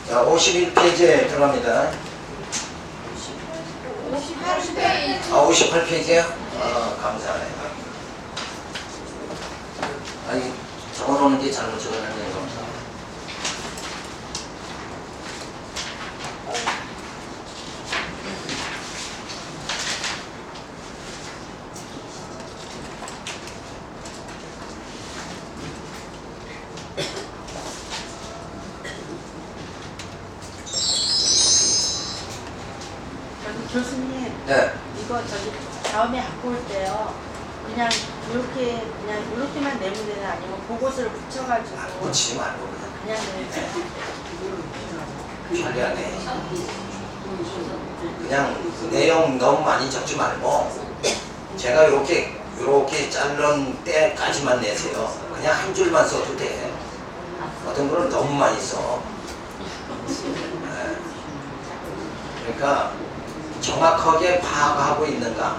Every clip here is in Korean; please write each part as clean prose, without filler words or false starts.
자, 51페이지에 들어갑니다. 58페이지. 58페이지요? 감사하네. 아니, 적어놓는 게 잘못 적어놨네, 이거. 교수님, 네. 이거 다음에 갖고 올 때요. 그냥 이렇게만 내면 되나 아니면 그것을 붙여가지고 붙이지 말고 그냥 내면 편리하네. 그냥 내용 너무 많이 적지 말고 제가 이렇게 자른 때까지만 내세요. 그냥 한 줄만 써도 돼. 어떤 거는 너무 많이 써. 네. 그러니까 정확하게 파악하고 있는가,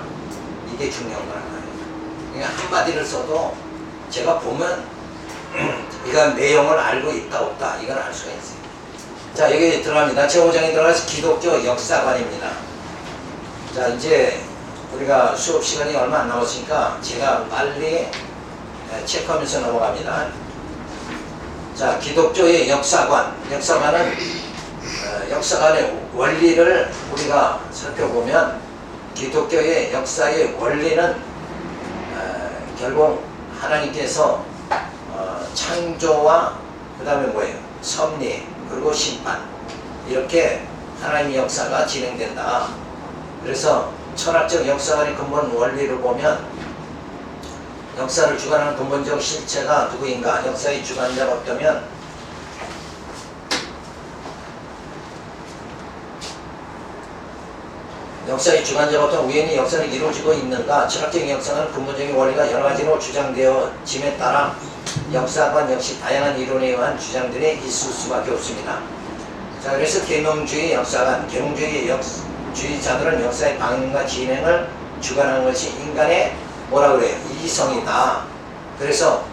이게 중요한 거라고요. 그냥 한마디를 써도 제가 보면 이건 내용을 알고 있다 없다 이걸 알 수가 있어요. 자, 여기 들어갑니다. 제5장에 들어가서 기독교 역사관입니다. 자, 이제 우리가 수업 시간이 얼마 안 남았으니까 제가 빨리 체크하면서 넘어갑니다. 자, 기독교의 역사관은 역사관의 원리를 우리가 살펴보면 기독교의 역사의 원리는 결국 하나님께서 창조와 그 다음에 뭐예요? 섭리 그리고 심판, 이렇게 하나님의 역사가 진행된다. 그래서 철학적 역사관의 근본 원리를 보면 역사를 주관하는 근본적 실체가 누구인가? 역사의 주관자가 없다면 역사의 주관자가 어떤 우연히 역사는 이루어지고 있는가? 철학적인 역사는 근본적인 원리가 여러 가지로 주장되어짐에 따라 역사관 역시 다양한 이론에 의한 주장들이 있을 수밖에 없습니다. 자, 그래서 계명주의 역사관, 계명주의 주의자들은 역사의 방향과 진행을 주관하는 것이 인간의 뭐라 그래요? 이성이다. 그래서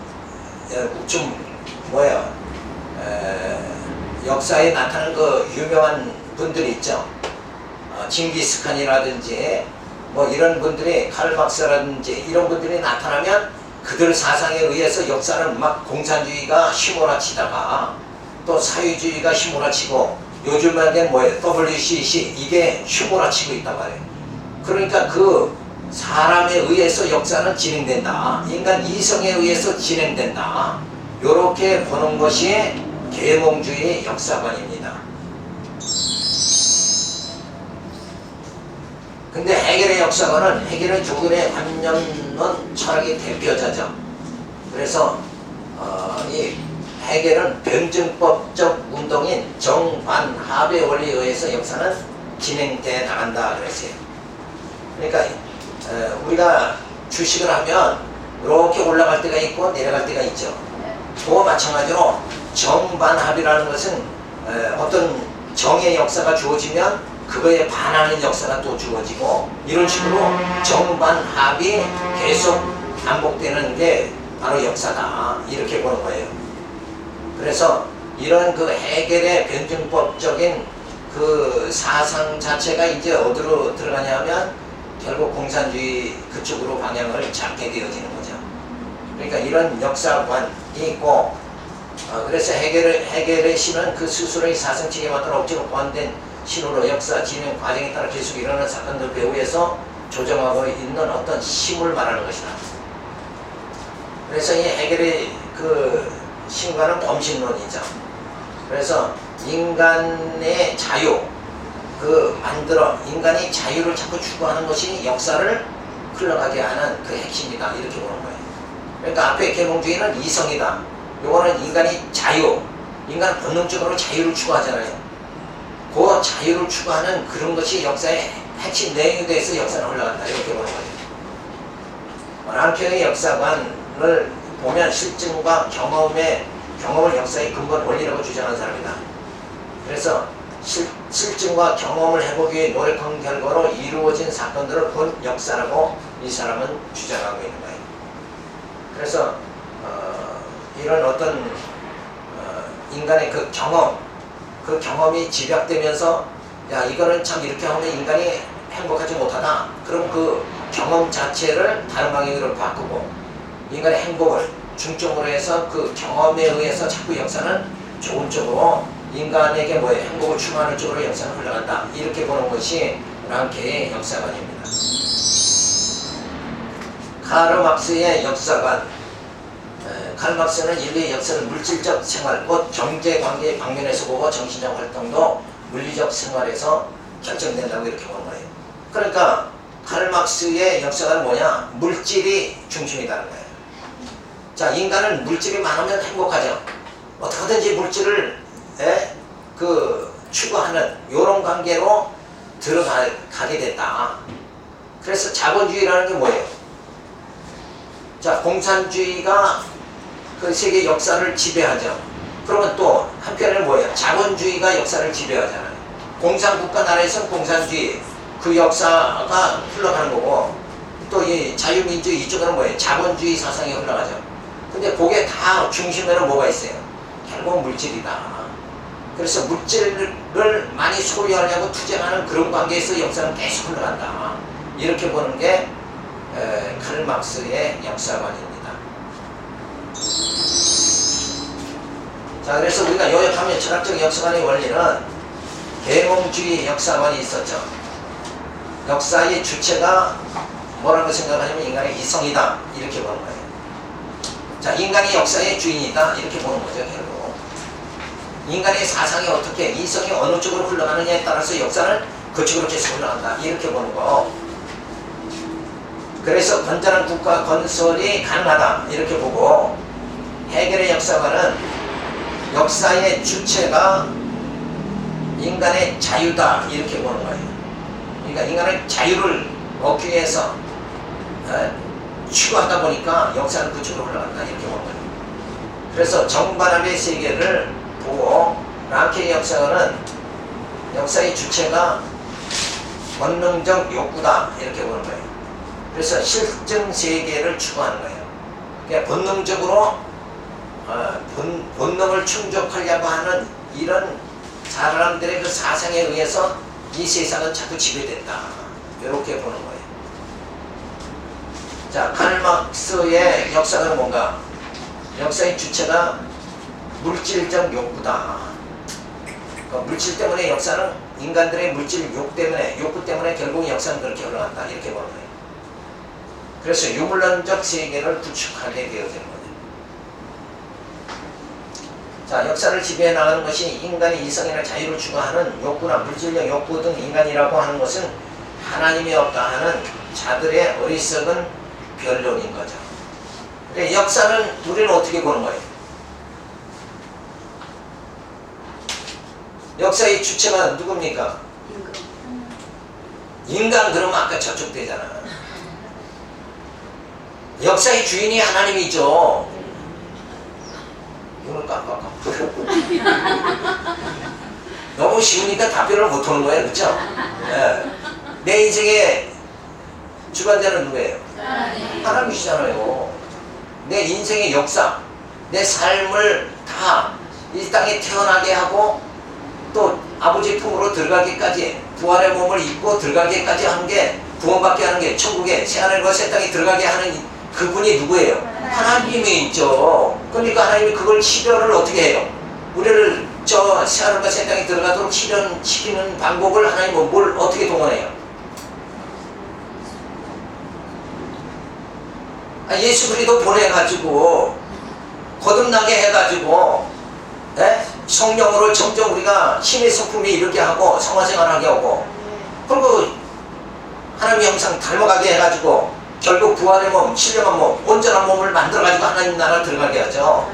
역사에 나타나는 그 유명한 분들이 있죠. 징기스칸이라든지 뭐 이런 분들이, 칼막스라든지 이런 분들이 나타나면 그들 사상에 의해서 역사는 막 공산주의가 휘몰아치다가 또 사회주의가 휘몰아치고 요즘 말하는 뭐예요? WCC 이게 휘몰아치고 있단 말이에요. 그러니까 그 사람에 의해서 역사는 진행된다. 인간 이성에 의해서 진행된다. 요렇게 보는 것이 계몽주의 역사관입니다. 근데 해겔의 역사관은 해겔의 조근의 관념론 철학의 대표자죠. 그래서 이 해겔은 변증법적 운동인 정반합의 원리에 의해서 역사는 진행돼 나간다 그랬어요. 그러니까 우리가 주식을 하면 이렇게 올라갈 때가 있고 내려갈 때가 있죠. 그와 마찬가지로 정반합이라는 것은 어떤 정의 역사가 주어지면 그거에 반하는 역사가 또 주어지고 이런 식으로 정반합이 계속 반복되는 게 바로 역사다, 이렇게 보는 거예요. 그래서 이런 그 해겔의 변증법적인 그 사상 자체가 이제 어디로 들어가냐면 결국 공산주의 그쪽으로 방향을 잡게 되어지는 거죠. 그러니까 이런 역사관이 있고 그래서 해겔의 시는 그 스스로의 사상체계에 맞도록 억지로 보완된 신으로 역사 진행 과정에 따라 계속 일어나는 사건들 배후에서 조정하고 있는 어떤 힘을 말하는 것이다. 그래서 이 해겔의 그 신과는 범신론이죠. 그래서 인간의 자유, 인간이 자유를 자꾸 추구하는 것이 역사를 흘러가게 하는 그 핵심이다, 이렇게 보는 거예요. 그러니까 앞에 계몽주의는 이성이다. 요거는 인간이 인간은 본능적으로 자유를 추구하잖아요. 그 자유를 추구하는 그런 것이 역사의 핵심 내용에 대해서 역사는 흘러간다, 이렇게 보는 거예요. 한편의 역사관을 보면 실증과 경험을 역사의 근본 원리라고 주장하는 사람이다. 그래서 실증과 경험을 해보기 위해 노력한 결과로 이루어진 사건들을 본 역사라고 이 사람은 주장하고 있는 거예요. 그래서 이런 어떤 인간의 그 그 경험이 집약되면서 야 이거는 참 이렇게 하면 인간이 행복하지 못하다. 그럼 그 경험 자체를 다른 방향으로 바꾸고 인간의 행복을 중점으로 해서 그 경험에 의해서 자꾸 역사는 좋은 쪽으로 인간에게 뭐예요? 행복을 추구하는 쪽으로 역사는 흘러간다. 이렇게 보는 것이 랑케의 역사관입니다. 카르 막스의 역사관. 카르 막스는 인류의 역사를 물질적 생활, 곧 경제관계의 방면에서 보고 정신적 활동도 물리적 생활에서 결정된다고 이렇게 보는 거예요. 그러니까 카르 막스의 역사관은 뭐냐? 물질이 중심이라는 거예요. 자, 인간은 물질이 많으면 행복하죠. 어떻게든지 물질을 추구하는 이런 관계로 들어가게 됐다. 그래서 자본주의라는 게 뭐예요? 자, 공산주의가 그 세계 역사를 지배하죠. 그러면 또 한편에는 뭐예요? 자본주의가 역사를 지배하잖아요. 공산국가 나라에서는 공산주의 그 역사가 흘러가는 거고, 또 이 자유민주주의 이쪽은 뭐예요? 자본주의 사상이 흘러가죠. 근데 그게 다 중심에는 뭐가 있어요? 결국 물질이다. 그래서 물질을 많이 소유하려고 투쟁하는 그런 관계에서 역사는 계속 흘러간다. 이렇게 보는 게 카르 막스의 역사관입니다. 자, 그래서 우리가 요약하면 철학적 역사관의 원리는 계몽주의 역사관이 있었죠. 역사의 주체가 뭐라고 생각하냐면 인간의 이성이다. 이렇게 보는 거예요. 자, 인간이 역사의 주인이다. 이렇게 보는 거죠, 결국. 인간의 사상이 어떻게, 이성이 어느 쪽으로 흘러가느냐에 따라서 역사는 그쪽으로 계속 흘러간다. 이렇게 보는 거. 그래서 건전한 국가 건설이 가능하다. 이렇게 보고, 헤겔의 역사관은 역사의 주체가 인간의 자유다. 이렇게 보는 거예요. 그러니까 인간의 자유를 얻기 위해서 추구하다 보니까 역사는 그쪽으로 흘러간다. 이렇게 보는 거예요. 그래서 정반합의 세계를 보고 랑케의 역사관은 역사의 주체가 본능적 욕구다. 이렇게 보는 거예요. 그래서 실증 세계를 추구하는 거예요. 그러니까 본능적으로 본능을 충족하려고 하는 이런 사람들의 그 사상에 의해서 이 세상은 자꾸 지배된다. 이렇게 보는 거예요. 자, 카르 막스의 역사관은 뭔가? 역사의 주체가 물질적 욕구다. 그러니까 물질 때문에 역사는 인간들의 물질 욕구 때문에 결국 역사는 그렇게 흘러간다. 이렇게 보는 거예요. 그래서 유물론적 세계를 구축하게 되어지는 거예요. 자, 역사를 지배해 나가는 것이 인간의 이성이나 자유를 추구하는 욕구나 물질적 욕구 등 인간이라고 하는 것은 하나님이 없다 하는 자들의 어리석은 변론인 거죠. 근데 역사는 우리는 어떻게 보는 거예요? 역사의 주체가 누굽니까? 인간 그러면 아까 저쪽 되잖아. 역사의 주인이 하나님이죠. 이걸 깜빡깜빡. 너무 쉬우니까 답변을 못하는 거예요. 그렇죠? 네. 내 인생의 주관자는 누구예요? 하나님이시잖아요. 내 인생의 역사, 내 삶을 다 이 땅에 태어나게 하고 또 아버지 품으로 들어가기까지 부활의 몸을 입고 들어가기까지 하는 게 구원받게 하는 게 천국에 새하늘과 새 땅에 들어가게 하는 그분이 누구예요? 하나님이 있죠. 그러니까 하나님이 그걸 실현을 어떻게 해요? 우리를 저 새하늘과 새 땅에 들어가도록 실현시키는 방법을 하나님은 뭘 어떻게 동원해요? 예수 그리스도 보내가지고 거듭나게 해가지고 성령으로 점점 우리가 힘의 성품이 이렇게 하고 성화생활하게 하고 그리고 하나님의 형상 닮아가게 해가지고 결국 부활의 몸, 신령한 몸, 온전한 몸을 만들어가지고 하나님 나라 들어가게 하죠.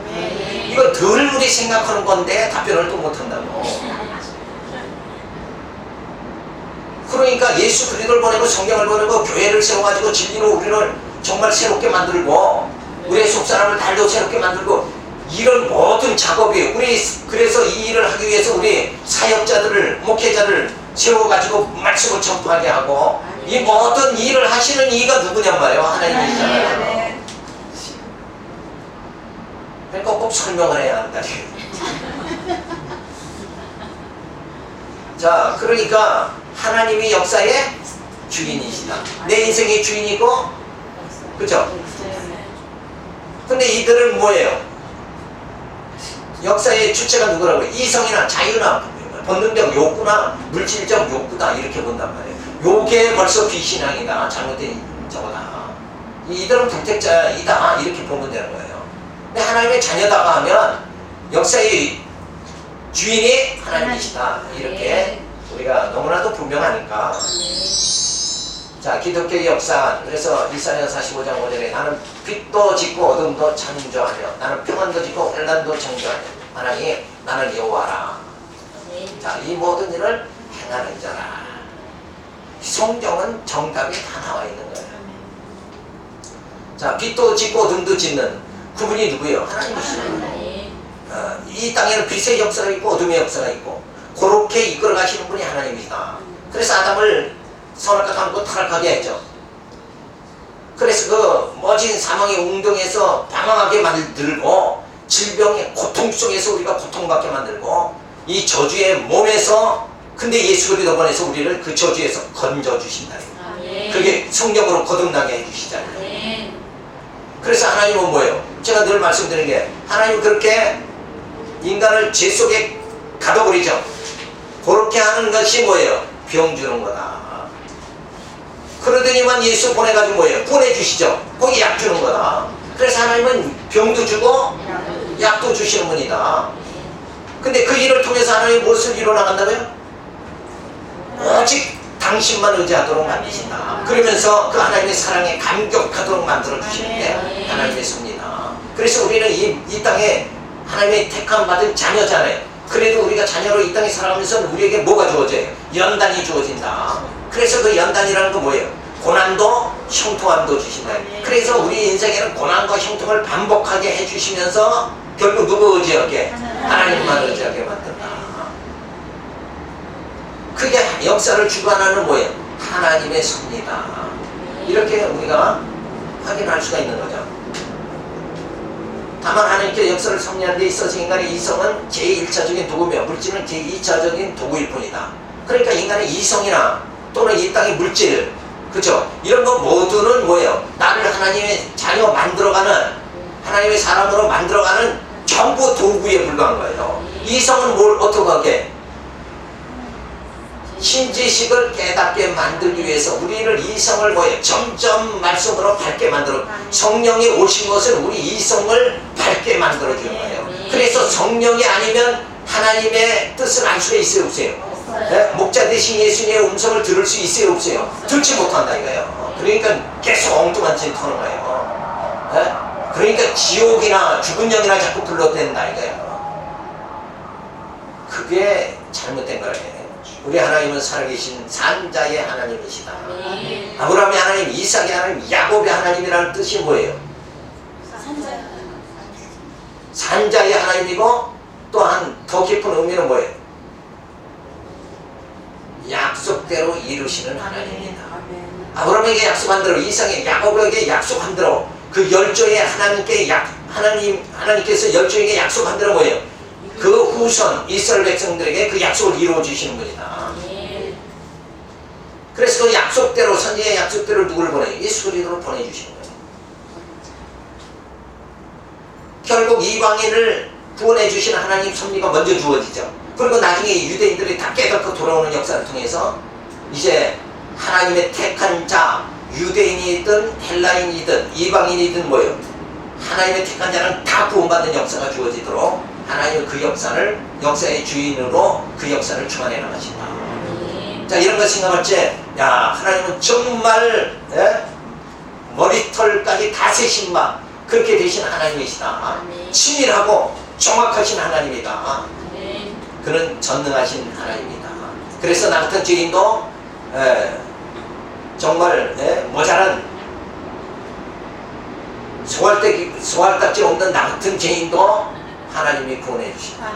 이거 늘 우리 생각하는 건데 답변을 또 못한다고. 그러니까 예수 그리스도를 보내고 성령을 보내고 교회를 세워가지고 진리로 우리를 정말 새롭게 만들고 우리의 속사람을 달도 새롭게 만들고 이런 모든 작업이 우리 그래서 이 일을 하기 위해서 우리 사역자들을 목회자를 세워가지고 말씀을 전파하게 하고 이 모든 일을 하시는 이가 누구냔 말이에요. 하나님이잖아요. 그러니까 꼭 설명을 해야 한다. 자, 그러니까 하나님이 역사의 주인이시다. 내 인생의 주인이고, 그죠? 근데 이들은 뭐예요? 역사의 주체가 누구라고요? 이성이나 자유나 본능적 욕구나 물질적 욕구다 이렇게 본단 말이에요. 요게 벌써 비신앙이다. 잘못된 저거다. 이들은 불택자이다. 이렇게 보면 되는 거예요. 근데 하나님의 자녀다가 하면 역사의 주인이 하나님이시다. 이렇게 우리가 너무나도 분명하니까. 자, 기독교의 역사. 그래서 이사야 45장 5절에 나는 빛도 짓고 어둠도 창조하며 나는 평안도 짓고 환난도 창조하며 하나님 나는 여호와라. 자, 이 모든 일을 행하는 자라. 성경은 정답이 다 나와 있는 거예요. 자, 빛도 짓고 어둠도 짓는 그분이 누구예요? 하나님이시죠. 이 땅에는 빛의 역사가 있고 어둠의 역사가 있고 그렇게 이끌어 가시는 분이 하나님이다. 그래서 아담을 선악과 감고 타락하게 했죠. 그래서 그 머진 사망의 웅덩이에서 방황하게 만들고 질병의 고통 속에서 우리가 고통받게 만들고 이 저주의 몸에서 근데 예수 그리스도 보내서 우리를 그 저주에서 건져주신다. 그게 성령으로 거듭나게 해주시잖아요. 그래서 하나님은 뭐예요? 제가 늘 말씀드리는 게 하나님은 그렇게 인간을 죄 속에 가둬버리죠. 그렇게 하는 것이 뭐예요? 병 주는 거다. 그러더니만 예수 보내가지고 뭐예요? 보내주시죠. 거기 약 주는 거다. 그래서 하나님은 병도 주고 약도 주시는 분이다. 근데 그 일을 통해서 하나님이 무엇을 이뤄나간다고요? 오직 당신만 의지하도록 만드신다. 그러면서 그 하나님의 사랑에 감격하도록 만들어주시는데 하나님의 손이다. 그래서 우리는 이 땅에 하나님의 택함 받은 자녀잖아요. 그래도 우리가 자녀로 이 땅에 살아가면서 우리에게 뭐가 주어져요? 연단이 주어진다. 그래서 그 연단이라는 건 뭐예요? 고난도 형통함도 주신다. 그래서 우리 인생에는 고난과 형통을 반복하게 해주시면서 결국 누구 의지하게? 하나님만 의지하게 만든다. 그게 역사를 주관하는 뭐예요? 하나님의 섭니다. 이렇게 우리가 확인할 수가 있는 거죠. 다만 하나님께 역사를 섭리하는 데 있어서 인간의 이성은 제1차적인 도구며 물질은 제2차적인 도구일 뿐이다. 그러니까 인간의 이성이나 또는 이 땅의 물질, 그죠? 이런 거 모두는 뭐예요? 나를 하나님의 자녀 만들어가는, 하나님의 사람으로 만들어가는 전부 도구에 불과한 거예요. 이성은 뭘 어떻게 하게? 신지식을 깨닫게 만들기 위해서 우리를 이성을 뭐예요? 점점 말씀으로 밝게 만들어. 성령이 오신 것은 우리 이성을 밝게 만들어 주는 거예요. 그래서 성령이 아니면 하나님의 뜻을 알 수가 있어요, 없어요? 네? 목자 대신 예수님의 음성을 들을 수 있어요, 없어요? 듣지 못한다 이거예요. 그러니까 계속 엉뚱한 짓 하는 거예요. 네? 그러니까 지옥이나 죽은 영이나 자꾸 불러댄다 이거예요. 그게 잘못된 거예요. 우리 하나님은 살아계신 산자의 하나님이시다. 아브라함의 하나님, 이삭의 하나님, 야곱의 하나님이라는 뜻이 뭐예요? 산자의 하나님이고 또한 더 깊은 의미는 뭐예요? 약속대로 이루시는 하나님입니다. 아브라함에게 약속한 대로, 이삭에게, 야곱에게 약속한 대로 그 열조의 하나님께서 열조에게 약속한 대로 뭐예요? 그 후손 이스라엘 백성들에게 그 약속을 이루어 주시는 분이다. 그래서 그 약속대로, 선지의 약속대로 누구를 보내요? 예수 그리스도를 보내주시는 거예요. 결국 이방인을 구원해 주시는 하나님 섭리가 먼저 주어지죠. 그리고 나중에 유대인들이 다 깨닫고 돌아오는 역사를 통해서 이제 하나님의 택한 자, 유대인이든 헬라인이든 이방인이든 뭐예요? 하나님의 택한 자는 다 구원받는 역사가 주어지도록 하나님은 그 역사의 주인으로 그 역사를 주관해 나가신다. 자, 이런 거 생각할 때, 야, 하나님은 정말, 머리털까지 다 세신 그렇게 되신 하나님이시다. 치밀하고 정확하신 하나님이다. 그는 전능하신 하나님이다. 그래서 나 같은 죄인도, 정말, 모자란, 소알딱지 없는 나 같은 죄인도 하나님이 구원해 주신다.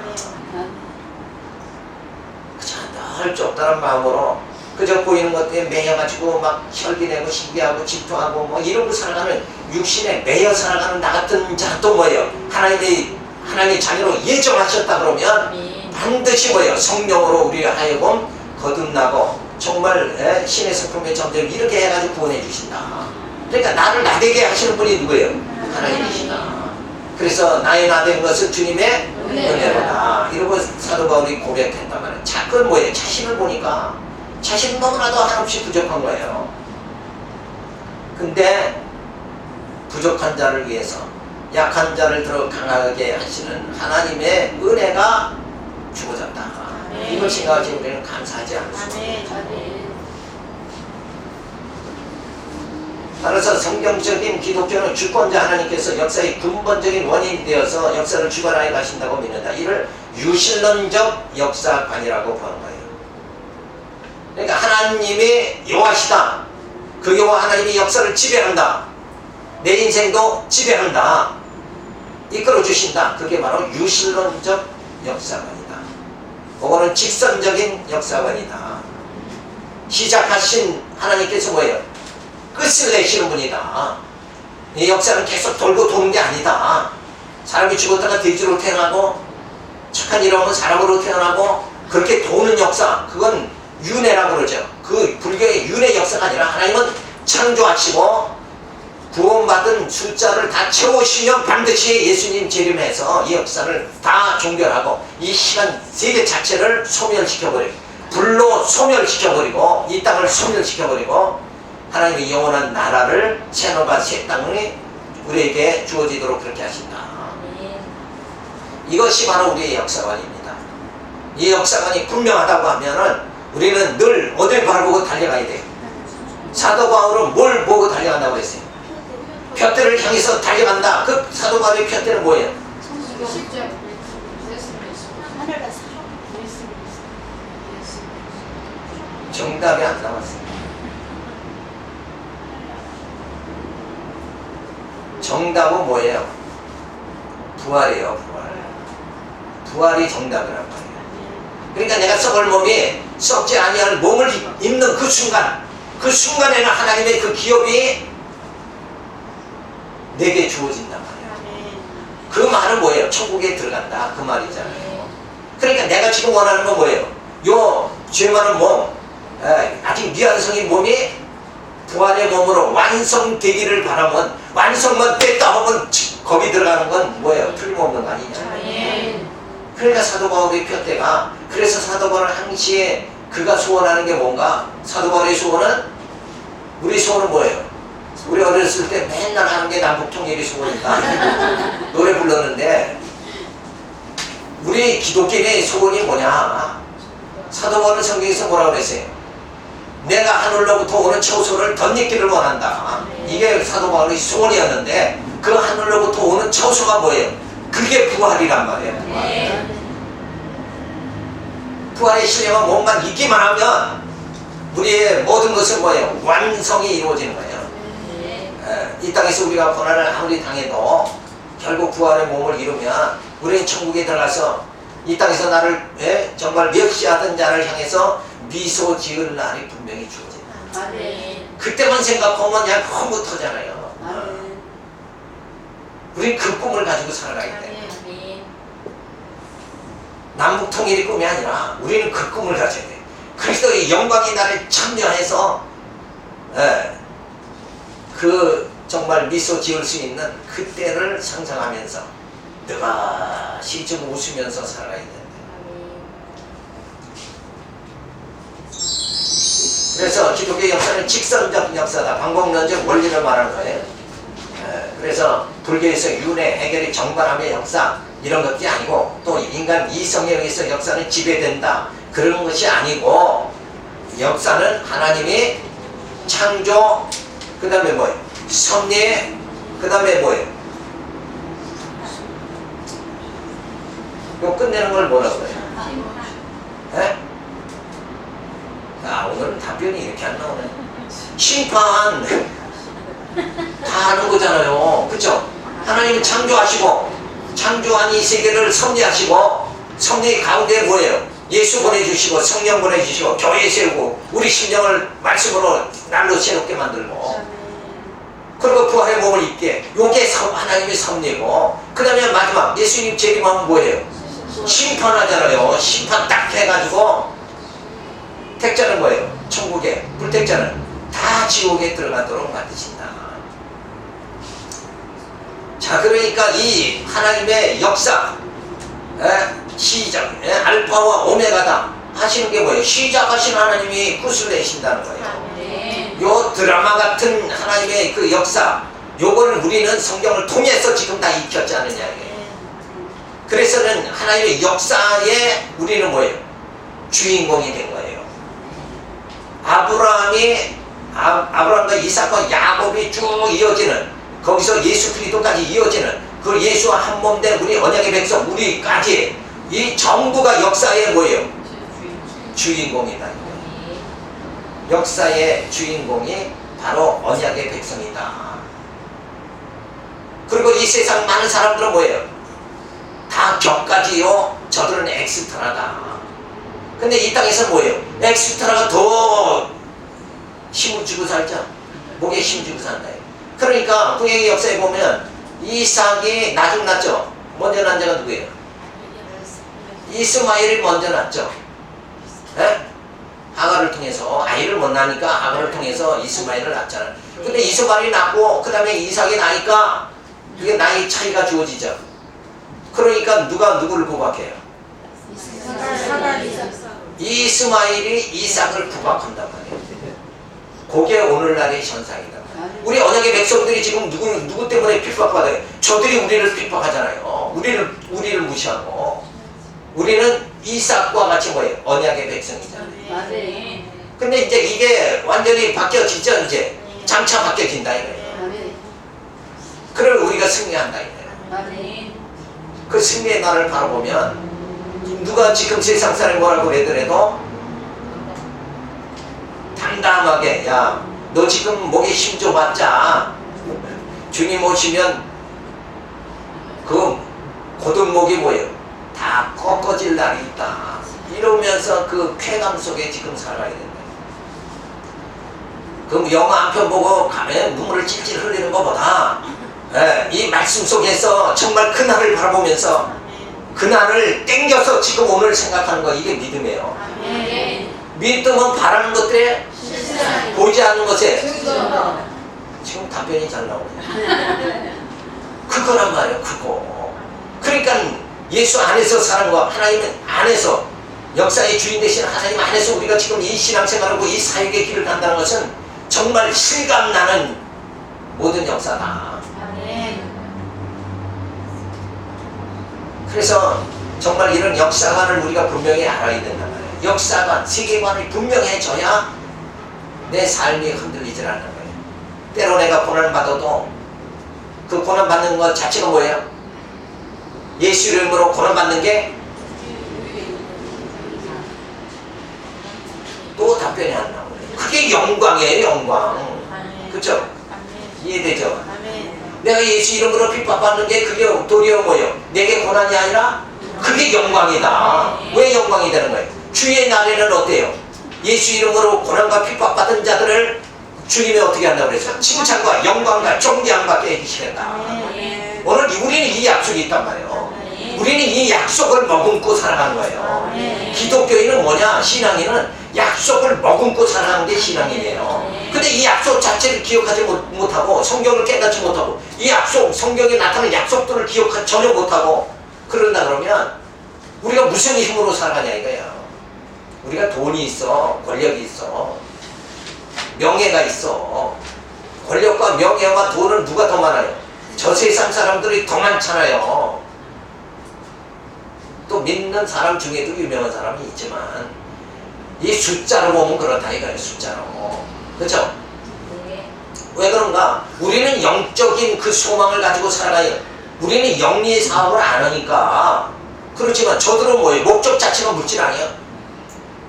그저 늘 좁다란 마음으로 그저 보이는 것 때문에 매여가지고 막 혈기내고 시기하고 질투하고 뭐 이러고 살아가는 육신에 매여 살아가는 나 같은 자도 뭐예요? 하나님의 자녀로 예정하셨다 그러면 반드시 뭐예요? 성령으로 우리 하여금 거듭나고 정말 신의 성품의 점점 이렇게 해가지고 구원해 주신다. 그러니까 나를 나되게 하시는 분이 누구예요? 하나님이시다. 그래서 나의 나된 것은 주님의 은혜로다. 이러고 사도 바울이 고백했단 말이에요. 그건 뭐예요? 자신을 보니까 자신은 너무나도 한없이 부족한 거예요. 근데 부족한 자를 위해서 약한 자를 들어 강하게 하시는 하나님의 은혜가 주어졌다. 이걸 생각하지 우리는 감사하지 않을 수 없습니다. 따라서 성경적인 기독교는 주권자 하나님께서 역사의 근본적인 원인이 되어서 역사를 주관하여 가신다고 믿는다. 이를 유실론적 역사관이라고 보는 거예요. 그러니까 하나님이 여호와시다. 그 여호와 하나님이 역사를 지배한다. 내 인생도 지배한다. 이끌어 주신다. 그게 바로 유실론적 역사관이다. 그거는 직선적인 역사관이다. 시작하신 하나님께서 뭐예요? 끝을 내시는 분이다. 이 역사는 계속 돌고 도는 게 아니다. 사람이 죽었다가 돼지로 태어나고 착한 일 하면 사람으로 태어나고 그렇게 도는 역사, 그건 윤회라고 그러죠. 그 불교의 윤회 역사가 아니라 하나님은 창조하시고 구원받은 숫자를 다 채우시면 반드시 예수님 재림해서 이 역사를 다 종결하고 이 시간 세계 자체를 소멸시켜버리고 불로 소멸시켜버리고 이 땅을 소멸시켜버리고 하나님의 영원한 나라를 새노가 새 땅이 우리에게 주어지도록 그렇게 하신다. 이것이 바로 우리의 역사관입니다. 이 역사관이 분명하다고 하면은 우리는 늘 어딜 바라보고 달려가야 돼요. 사도 바울은 뭘 보고 달려간다고 했어요? 푯대를 향해서 달려간다. 그 사도 바울의 푯대는 뭐예요? 정답이 안 나왔어요. 정답은 뭐예요? 부활이에요. 부활이 정답이란 말이에요. 그러니까 내가 썩을 몸이 썩지 아니할 몸을 입는 그 순간에는 하나님의 그 기업이 내게 주어진단 말이에요. 그 말은 뭐예요? 천국에 들어간다. 그 말이잖아요. 그러니까 내가 지금 원하는 건 뭐예요? 요 죄 많은 몸, 아직 미완성인 몸이 부활의 몸으로 완성되기를 바라면 완성만 됐다 하면 거기 들어가는 건 뭐예요? 틀림없는 거 아니냐. 그러니까 사도 바울의 푯대가, 그래서 사도 바울은 항시에 그가 소원하는 게 뭔가? 사도 바울의 소원은, 우리 소원은 뭐예요? 우리 어렸을 때 맨날 하는 게 남북통일이 소원이다. 노래 불렀는데 우리 기독교인의 소원이 뭐냐? 사도 바울은 성경에서 뭐라고 그랬어요? 내가 하늘로부터 오는 처소를 덧입기를 원한다. 이게 사도 바울의 소원이었는데 그 하늘로부터 오는 처소가 뭐예요? 그게 부활이란 말이에요. 부활의 신령한 몸만 있기만 하면 우리의 모든 것은 뭐예요? 완성이 이루어지는 거예요. 이 땅에서 우리가 고난을 아무리 당해도 결국 부활의 몸을 이루면 우리는 천국에 들어가서 이 땅에서 나를 정말 멸시하던 자를 향해서 미소 지을 날이 분명히 주어진다. 그때만 생각하면 그냥 흐뭇하잖아요. 우린 그 꿈을 가지고 살아가야 돼. 남북통일이 꿈이 아니라 우리는 그 꿈을 가져야 돼. 그리스도의 영광이 나를 참여해서 그 정말 미소 지을 수 있는 그때를 상상하면서 느긋이 좀 웃으면서 살아가야 된다. 그래서 기독교 역사는 직선적 역사다. 방법론적 원리를 말하는 거예요. 그래서 불교에서 윤회, 해결의 정발함의 역사 이런 것이 아니고 또 인간 이성에 의해서 역사는 지배된다. 그런 것이 아니고 역사는 하나님이 창조, 그 다음에 뭐예요? 섭리, 그 다음에 뭐예요? 이거 끝내는 걸 뭐라고 그래요? 네? 아, 오늘은 답변이 이렇게 안 나오네. 심판 다 하는 거잖아요. 그쵸? 하나님은 창조한 이 세계를 섭리하시고 섭리 가운데 뭐예요? 예수 보내주시고 성령 보내주시고 교회 세우고 우리 심령을 말씀으로 날로 새롭게 만들고 그리고 부활의 몸을 입게, 요게 하나님의 섭리고, 그 다음에 마지막 예수님 재림하면 뭐예요? 심판하잖아요. 심판 딱 해가지고 택자는 뭐예요? 천국에, 불택자는 다 지옥에 들어가도록 만드신다. 자, 그러니까 이 하나님의 역사, 시작, 알파와 오메가다 하시는 게 뭐예요? 시작하신 하나님이 끝을 내신다는 거예요. 요 드라마 같은 하나님의 그 역사, 요거를 우리는 성경을 통해서 지금 다 익혔지 않느냐 이게. 그래서는 하나님의 역사에 우리는 뭐예요? 주인공이 된 거예요. 아브라함과 이삭과 야곱이 쭉 이어지는, 거기서 예수 그리스도까지 이어지는 그 예수와 한 몸 된 우리 언약의 백성, 우리까지 이 전부가 역사의 뭐예요? 주인공이다. 역사의 주인공이 바로 언약의 백성이다. 그리고 이 세상 많은 사람들은 뭐예요? 다 격가지요. 저들은 엑스트라다. 근데 이 땅에서 뭐예요? 엑스트라가 더 힘을 주고 살자. 목에 힘 주고 산다. 그러니까 구약의 역사에 보면 이삭이 나중 났죠. 먼저 난 자가 누구예요? 이스마엘이 먼저 났죠. 네? 하가를 통해서, 아이를 못 낳으니까 하가를 통해서 이스마엘을 낳잖아요. 근데 이스마엘이 낳고 그 다음에 이삭이 나니까 이게 나이 차이가 주어지죠. 그러니까 누가 누구를 구박해요? 이스마엘이 이삭을 구박한단 말이에요. 그게 오늘날의 현상이다. 우리 언약의 백성들이 지금 누구 때문에 핍박받아요? 저들이 우리를 핍박하잖아요. 우리를 무시하고. 우리는 이삭과 같이 뭐예요? 언약의 백성이잖아요. 근데 이제 이게 완전히 바뀌어지죠. 이제 장차 바뀌어진다 이거예요. 그럼 우리가 승리한다 이거예요. 그 승리의 날을 바라보면 누가 지금 세상 사람이 뭐라고 그러더라도 담담하게, 야, 너 지금 목에 힘 좀 받자. 주님 오시면 그 고든 목이 뭐예요? 다 꺾어질 날이 있다. 이러면서 그 쾌감 속에 지금 살아야 된다. 그 영화 한 편 보고 가면 눈물을 찔찔 흘리는 것보다 이 말씀 속에서 정말 그날을 바라보면서 그날을 땡겨서 지금 오늘 생각하는 거, 이게 믿음이에요. 믿음은 바라는 것들에 보이지 않는 것에 지금 답변이 잘 나오네. 그거란 말이에요. 그거. 그러니까 예수 안에서 사는 거, 하나님 안에서 역사의 주인 되신 하나님 안에서 우리가 지금 이 신앙생활하고 이 사역의 길을 간다는 것은 정말 실감나는 모든 역사다. 그래서 정말 이런 역사관을 우리가 분명히 알아야 된단 말이에요. 역사관, 세계관이 분명해져야 내 삶이 흔들리질 않는 거예요. 때로 내가 고난을 받아도 그 고난 받는 것 자체가 뭐예요? 예수 이름으로 고난 받는 게 또 답변이 안 나오네요. 그게 영광이에요, 영광. 그렇죠? 이해되죠? 내가 예수 이름으로 핍박받는 게 그게 도리어 뭐예요? 내게 고난이 아니라 그게 영광이다. 왜 영광이 되는 거예요? 주의 날에는 어때요? 예수 이름으로 고난과 핍박받은 자들을 주님이 어떻게 한다고 그랬어요? 칭찬과 영광과 존귀함 받게 해주시겠다. 오늘 우리는 이 약속이 있단 말이에요. 우리는 이 약속을 머금고 살아가는 거예요. 기독교인은 뭐냐? 신앙인은 약속을 머금고 살아가는 게 신앙이에요. 근데 이 약속 자체를 기억하지 못하고 성경을 깨닫지 못하고 이 약속, 성경에 나타나는 약속들을 기억하지 전혀 못하고 그런다 그러면 우리가 무슨 힘으로 살아가냐 이거예요. 우리가 돈이 있어, 권력이 있어, 명예가 있어. 권력과 명예와 돈은 누가 더 많아요? 저 세상 사람들이 더 많잖아요. 또 믿는 사람 중에도 유명한 사람이 있지만 이 숫자로 보면 그렇다 이거예요. 숫자로. 그렇죠? 왜 그런가? 우리는 영적인 그 소망을 가지고 살아가요. 우리는 영리의 사업을 안 하니까. 그렇지만 저들은 뭐예요? 목적 자체가 물질아니에요.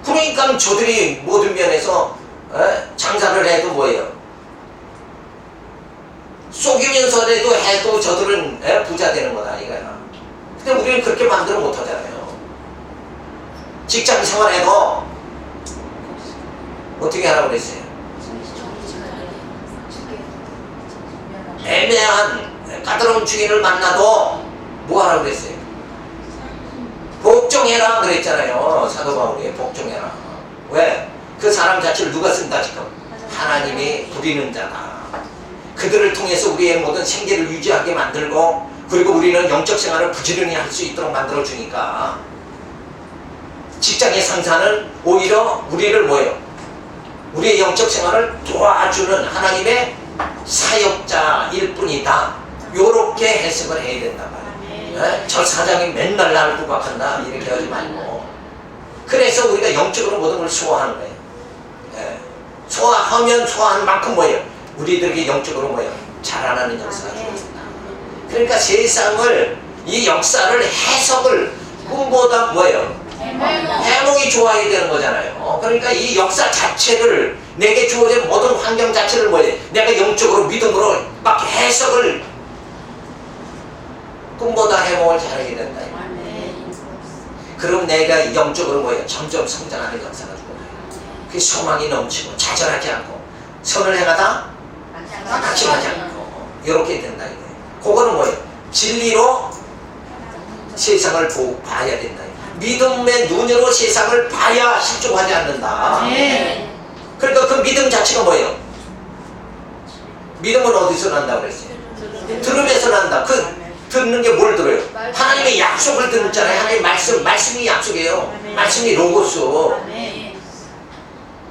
그러니까 저들이 모든 면에서 장사를 해도 뭐예요? 속이면서라도 해도 저들은 부자 되는 거다 이거야. 근데 우리는 그렇게 만들어 못하잖아요. 직장 생활해도 어떻게 하라고 그랬어요? 애매한 까다로운 주인을 만나도 뭐 하라고 그랬어요? 복종해라 그랬잖아요. 사도 바울이 복종해라. 왜? 그 사람 자체를 누가 쓴다 지금? 하나님이 부리는 자다. 그들을 통해서 우리의 모든 생계를 유지하게 만들고, 그리고 우리는 영적 생활을 부지런히 할 수 있도록 만들어 주니까 직장의 상사는 오히려 우리를 뭐예요? 우리의 영적 생활을 도와주는 하나님의 사역자일 뿐이다. 요렇게 해석을 해야 된단 말이에요. 네? 저 사장이 맨날 나를 구박한다 이렇게 하지 말고, 그래서 우리가 영적으로 모든 걸 소화하는 거예요. 네. 소화하면 소화하는 만큼 뭐예요? 우리들에게 영적으로 뭐예요? 자라나는 역사가 주어진다. 그러니까 세상을, 이 역사를 해석을 꿈보다 뭐예요? 해몽이 좋아야 되는 거잖아요. 그러니까 이 역사 자체를, 내게 주어진 모든 환경 자체를 뭐예요? 내가 영적으로 믿음으로 막 해석을, 꿈보다 해몽을 잘하게 된다. 그럼 내가 영적으로 뭐예요? 점점 성장하는 역사가 주어져요. 그 소망이 넘치고 좌절하지 않고 선을 행하다 낙심하지 않고 이렇게 된다 이거예요. 그거는 뭐예요? 진리로 세상을 봐야 된다. 믿음의 눈으로 세상을 봐야 실족하지 않는다. 그러니까 그 믿음 자체가 뭐예요? 믿음은 어디서 난다고 그랬어요? 들음에서 난다. 그 듣는 게 뭘 들어요? 하나님의 약속을 듣잖아요. 하나님의 말씀이 약속이에요. 말씀이 로고스.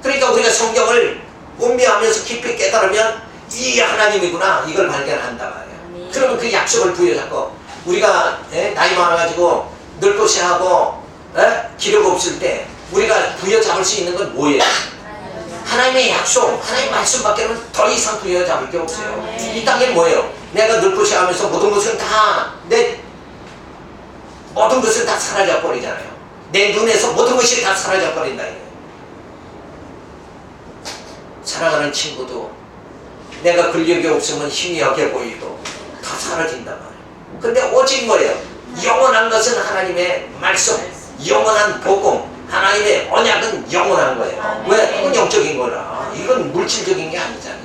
그러니까 우리가 성경을 음미하면서 깊이 깨달으면 이 하나님이구나 이걸 발견한다 말이에요. 그러면 그 약속을 부여잡고, 우리가 나이 많아가지고 늙고 쇠하고 기력 없을 때 우리가 부여잡을 수 있는 건 뭐예요? 하나님의 약속, 하나님의 말씀밖에는 더 이상 부여잡을 게 없어요. 이 땅에 뭐예요? 내가 늙고 쇠하면서 모든 것은 다 모든 것은 다 사라져 버리잖아요. 내 눈에서 모든 것이 다 사라져 버린다. 사랑하는 친구도 내가 근력이 없으면 힘이 약해 보이고 다 사라진단 말이에요. 근데 오직 뭐예요? 영원한 것은 하나님의 말씀, 영원한 복음, 하나님의 언약은 영원한 거예요. 왜? 그건 영적인 거라. 이건 물질적인 게 아니잖아요.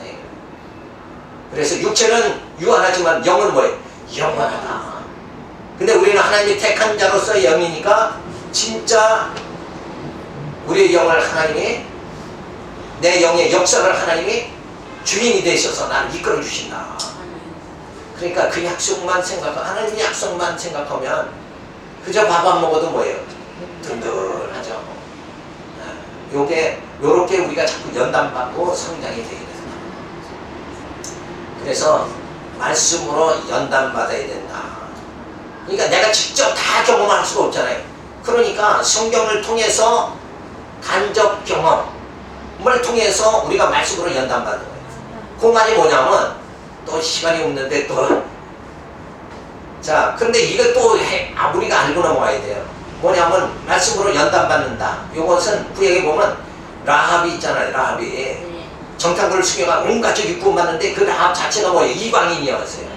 그래서 육체는 유한하지만 영은 뭐예요? 영원하다. 근데 우리는 하나님이 택한 자로서의 영이니까 진짜 우리의 영을 하나님이, 내 영의 역사를 하나님이 주인이 되셔서 나를 이끌어 주신다. 그러니까 그 약속만 하나님 약속만 생각하면 그저 밥 안 먹어도 뭐예요? 든든하죠. 요렇게 우리가 자꾸 연단받고 성장이 되게 됩니다. 그래서 말씀으로 연단받아야 된다. 그러니까 내가 직접 다 경험할 수가 없잖아요. 그러니까 성경을 통해서 간접 경험을 통해서 우리가 말씀으로 연단받는 거예요. 그 말이 뭐냐면, 또 시간이 없는데 자, 근데 이것도 우리가 알고 넘어가야 돼요. 뭐냐면 말씀으로 연단받는다. 이것은 구약에 보면 라합이 있잖아요. 라합이 정탐꾼을 숙여가 온 가족이 구원받는데 그 라합 자체가 뭐예요? 이방인이었어요.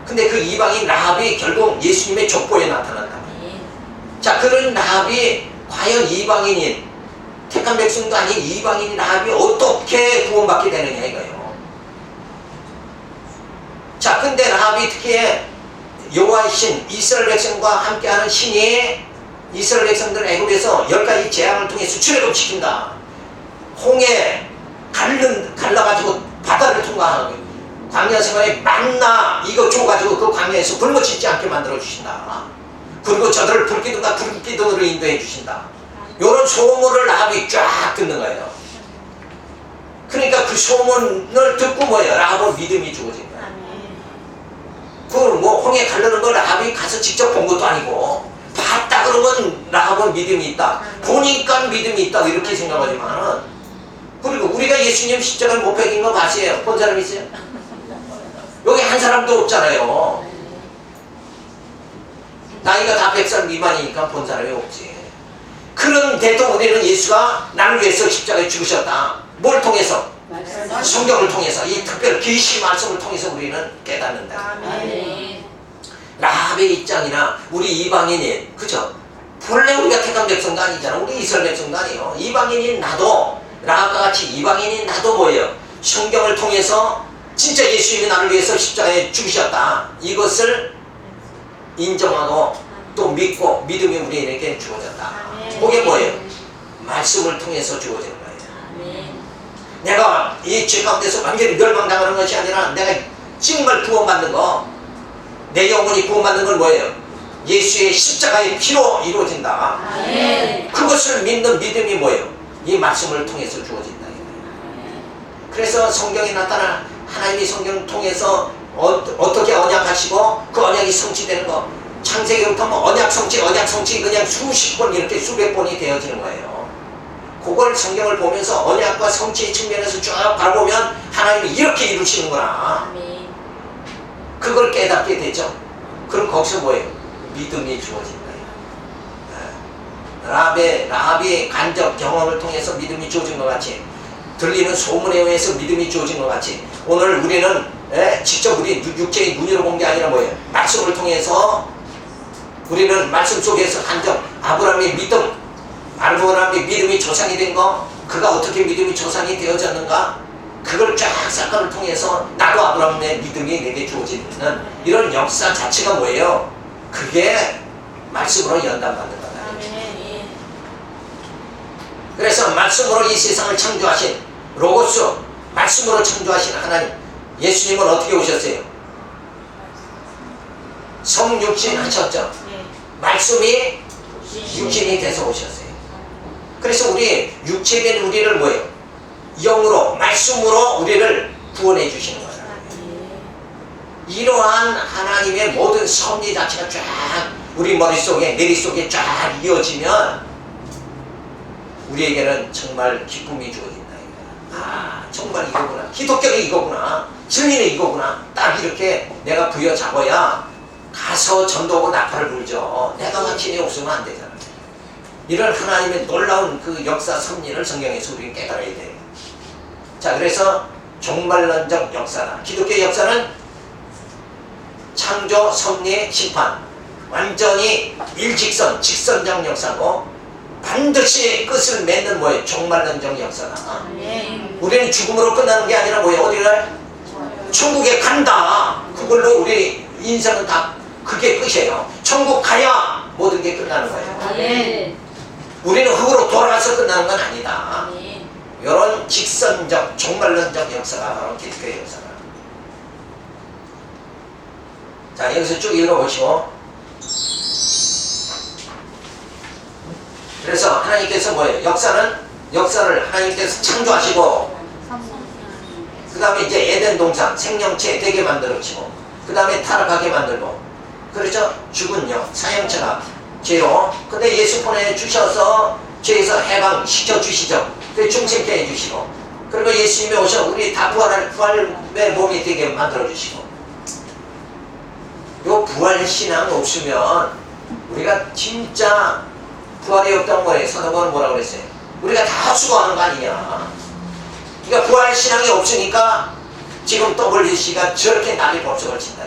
근데 그 이방인 라합이 결국 예수님의 족보에 나타난다. 자, 그런 라합이 과연 이방인인, 택한 백성도 아닌 이방인 라합이 어떻게 구원받게 되느냐 이거예요. 자, 근데 라합이 특히 여호와의 신, 이스라엘 백성과 함께하는 신이 이스라엘 백성들을 애굽에서 10가지 재앙을 통해서 출애굽시킨다. 홍해 갈라가지고 바다를 통과하는, 광야 생활에 만나 이거 줘가지고 그 광야에서 굶어 죽지 않게 만들어 주신다. 그리고 저들을 불기둥으로 인도해 주신다. 이런 소문을 라합이 쫙 듣는 거예요. 그러니까 그 소문을 듣고 뭐예요? 라합은 믿음이 주어진 거예요. 뭐 홍해 가르는 걸 라합이 가서 직접 본 것도 아니고, 봤다 그러면 라합은 믿음이 있다. 보니까 믿음이 있다 이렇게 생각하지만은, 그리고 우리가 예수님 십자가를 못 베긴 거 아세요? 본 사람 있어요? 여기 한 사람도 없잖아요. 나이가 다 100살 미만이니까 본 사람이 없지. 그런데도 우리는 예수가 나를 위해서 십자가에 죽으셨다. 뭘 통해서? 성경을 통해서, 이 특별 계시 말씀을 통해서 우리는 깨닫는다. 라합의 입장이나 우리 이방인인, 그죠? 본래 우리가 택한 백성도 아니잖아. 우리 이스라엘 백성도 아니에요. 이방인인 나도, 라합과 같이 이방인인 나도 뭐예요? 성경을 통해서 진짜 예수님이 나를 위해서 십자가에 죽으셨다. 이것을 인정하고 또 믿고, 믿음이 우리에게 주어졌다. 그게 뭐예요? 말씀을 통해서 주어진 거예요. 아멘. 내가 이 죄 가운데서 완전히 멸망당하는 것이 아니라 내가 정말 구원받는 거, 내 영혼이 구원받는 건 뭐예요? 예수의 십자가의 피로 이루어진다. 아멘. 그것을 믿는 믿음이 뭐예요? 이 말씀을 통해서 주어진다. 그래서 성경에 나타난 하나님이 성경을 통해서 어떻게 언약하시고 그 언약이 성취되는 거, 창세기부터 뭐 언약 성취 그냥 수십 번 이렇게 수백 번이 되어지는 거예요. 그걸 성경을 보면서 언약과 성취의 측면에서 쭉 바라보면 하나님이 이렇게 이루시는구나. 아멘. 그걸 깨닫게 되죠. 그럼 거기서 뭐예요? 믿음이 주어진다. 라합의 간접 경험을 통해서 믿음이 주어진 것 같이, 들리는 소문에 의해서 믿음이 주어진 것 같이, 오늘 우리는 직접 우리 육체의 눈으로 본 게 아니라 뭐예요? 말씀을 통해서 우리는 말씀 속에서 간접 아브라함의 믿음, 아브라함의 믿음이 조상이 된 거, 그가 어떻게 믿음이 조상이 되어졌는가, 그걸 쫙 사건을 통해서 나도 아브라함의 믿음이 내게 주어지는 이런 역사 자체가 뭐예요? 그게 말씀으로 연단받는 거다. 아멘. 그래서 말씀으로 이 세상을 창조하신 로고스, 말씀으로 창조하신 하나님, 예수님은 어떻게 오셨어요? 성육신 하셨죠. 네. 말씀이 육신이 돼서 오셨어요. 그래서 우리 육체된 우리를 뭐예요? 영으로, 말씀으로 우리를 구원해 주시는 거예요. 이러한 하나님의 모든 섭리 자체가 쫙 우리 머릿속에, 내리속에 쫙 이어지면 우리에게는 정말 기쁨이 주어진다. 아, 정말 이거구나. 기독교는 이거구나. 진리는 이거구나. 딱 이렇게 내가 부여잡아야 가서 전도하고 나팔을 불죠. 내가 확신이 없으면 안 되잖아요. 이런 하나님의 놀라운 그 역사 섭리를 성경에서 우리는 깨달아야 돼요. 자, 그래서 종말론적 역사다. 기독교 역사는 창조, 섭리, 심판, 완전히 일직선, 직선적 역사고 반드시 끝을 맺는 뭐예요? 종말론적 역사다. 아멘. 우리는 죽음으로 끝나는 게 아니라 뭐예요? 어디를? 천국에 간다. 그걸로 우리 인생은 다 그게 끝이에요. 천국 가야 모든 게 끝나는 거예요. 아멘. 우리는 흙으로 돌아가서 끝나는 건 아니다. 아멘. 이런 직선적, 종말론적 역사가 바로 기독교의 역사다. 자, 여기서 쭉 읽어보시고. 그래서 하나님께서 뭐예요? 역사를 하나님께서 창조하시고, 그 다음에 이제 에덴 동산, 생명체 되게 만들어주고, 그 다음에 타락하게 만들고, 그렇죠? 죽은 영, 사형체가 죄로, 근데 예수 보내주셔서 죄에서 해방시켜 주시죠. 그 중생케 해주시고, 그리고 예수님이 오셔 우리 다 부활의 몸이 되게 만들어주시고, 요 부활신앙 없으면 우리가 진짜 부활이 없던 거예요. 서도관은 뭐라고 그랬어요? 우리가 다 수고하는 거 아니냐. 그러니까 부활신앙이 없으니까 지금 WC가 저렇게 난리 법석을 친다.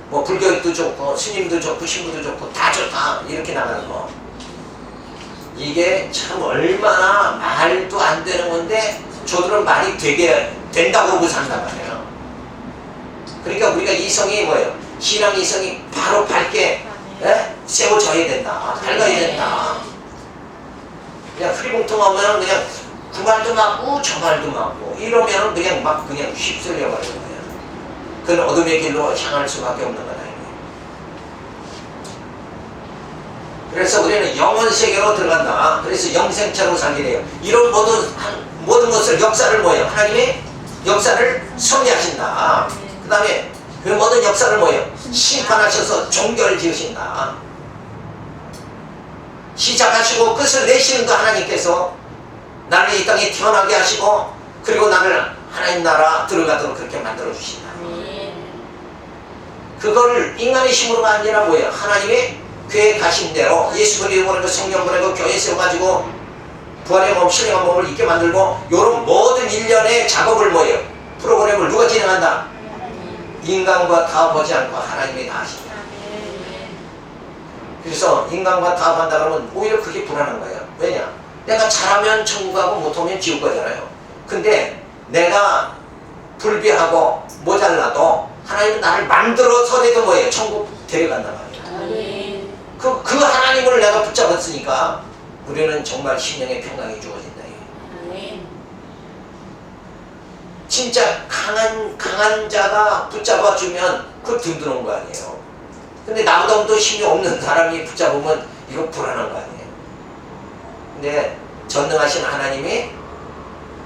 뭐 불교도 좋고 스님도 좋고 신부도 좋고 다 좋다 이렇게 나가는 거, 이게 참 얼마나 말도 안 되는 건데 저들은 말이 되게 된다고 그러고 산단 말이에요. 그러니까 우리가 이성이 뭐예요? 신앙 이성이 바로 밝게 세워져야 된다. 밝아야 된다. 그냥 흐리멍텅하면 그냥 그 말도 맞고 저 말도 맞고 이러면 그냥 막 그냥 휩쓸려 버리는 거예요. 그건 어둠의 길로 향할 수밖에 없는 거다. 그래서 우리는 영원 세계로 들어간다. 그래서 영생체로 살게 돼요. 이런 모든 것을, 역사를 뭐예요? 하나님이 역사를 섭리하신다. 그 다음에 그 모든 역사를 뭐예요? 심판하셔서 종결 지으신다. 시작하시고 끝을 내시는 거 하나님께서 나를 이 땅에 태어나게 하시고, 그리고 나를 하나님 나라 들어가도록 그렇게 만들어 주신다. 그걸 인간의 힘으로가 아니라 뭐예요? 하나님의 계획하신 대로 예수 그리스도 보내고 성령 보내고 교회 세워가지고 부활의 몸, 신령한 몸을 있게 만들고, 요런 모든 일련의 작업을 뭐예요? 프로그램을 누가 진행한다? 인간과 타협하지 않고 하나님이 다 하신다. 그래서 인간과 타협한다 그러면 오히려 그게 불안한 거예요. 왜냐? 내가 잘하면 천국 가고 못하면 지옥 가잖아요. 근데 내가 불비하고 모자라도 하나님은 나를 만들어서라도 뭐예요? 천국 데려간단 말이에요. 그 하나님을 내가 붙잡았으니까 우리는 정말 심령의 평강이 주어진다. 진짜 강한 자가 붙잡아 주면 그거 든든한 거 아니에요. 근데 나보다 힘이 없는 사람이 붙잡으면 이거 불안한 거 아니에요. 근데 전능하신 하나님이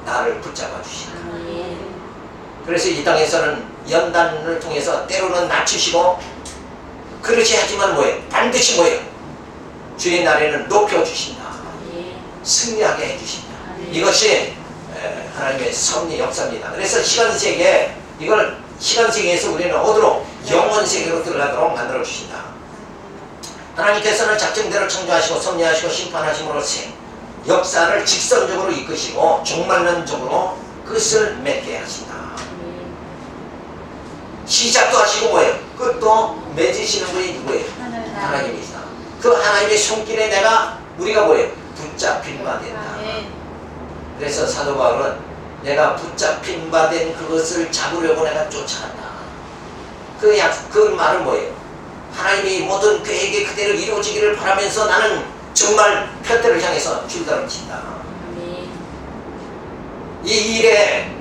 나를 붙잡아 주신다. 그래서 이 땅에서는 연단을 통해서 때로는 낮추시고, 그렇지 하지만 뭐예요? 반드시 뭐예요? 주의 날에는 높여주신다. 승리하게 해주신다. 이것이 하나님의 섭리 역사입니다. 그래서 시간세계, 이걸 시간세계에서 우리는 어디로? 영원세계로 들어가도록 만들어주신다. 하나님께서는 작정대로 창조하시고 섭리하시고 심판하심으로써 역사를 직선적으로 이끄시고 종말론적으로 끝을 맺게 하신다. 시작도 하시고 뭐예요? 끝도 맺으시는 분이 누구예요? 하나님이시다. 그 하나님의 손길에 우리가 뭐예요? 붙잡힌 바 된다. 그래서 사도 바울은 내가 붙잡힌 바 된 그것을 잡으려고 내가 쫓아간다. 그 말은 뭐예요? 하나님이 모든 계획이 그대로 이루어지기를 바라면서 나는 정말 편대를 향해서 줄다름친다. 이 일에